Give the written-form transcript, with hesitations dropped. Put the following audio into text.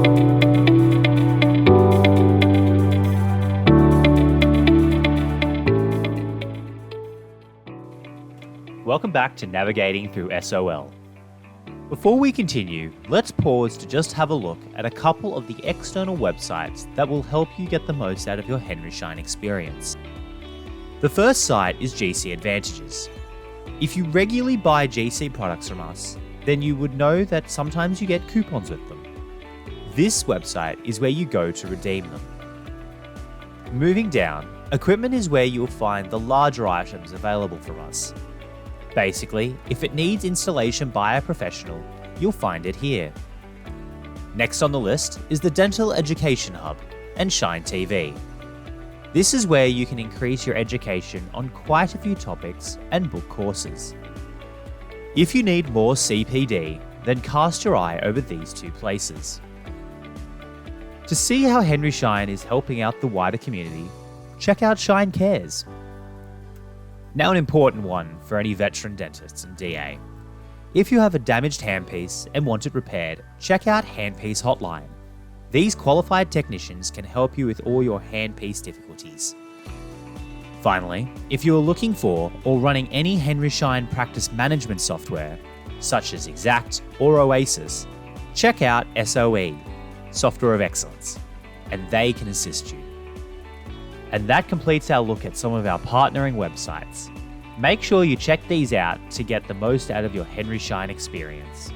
Welcome back to Navigating Through SOL. Before we continue, let's pause to just have a look at a couple of the external websites that will help you get the most out of your Henry Schein experience. The first site is GC Advantages. If you regularly buy GC products from us, then you would know that sometimes you get coupons with them. This website is where you go to redeem them. Moving down, equipment is where you'll find the larger items available from us. Basically, if it needs installation by a professional, you'll find it here. Next on the list is the Dental Education Hub and Schein TV. This is where you can increase your education on quite a few topics and book courses. If you need more CPD, then cast your eye over these two places. To see how Henry Schein is helping out the wider community, check out Schein Cares. Now an important one for any veteran dentists and DA. If you have a damaged handpiece and want it repaired, check out Handpiece Hotline. These qualified technicians can help you with all your handpiece difficulties. Finally, if you are looking for or running any Henry Schein practice management software, such as Exact or Oasis, check out SOE, Software of Excellence, and they can assist you. And that completes our look at some of our partnering websites. Make sure you check these out to get the most out of your Henry Schein experience.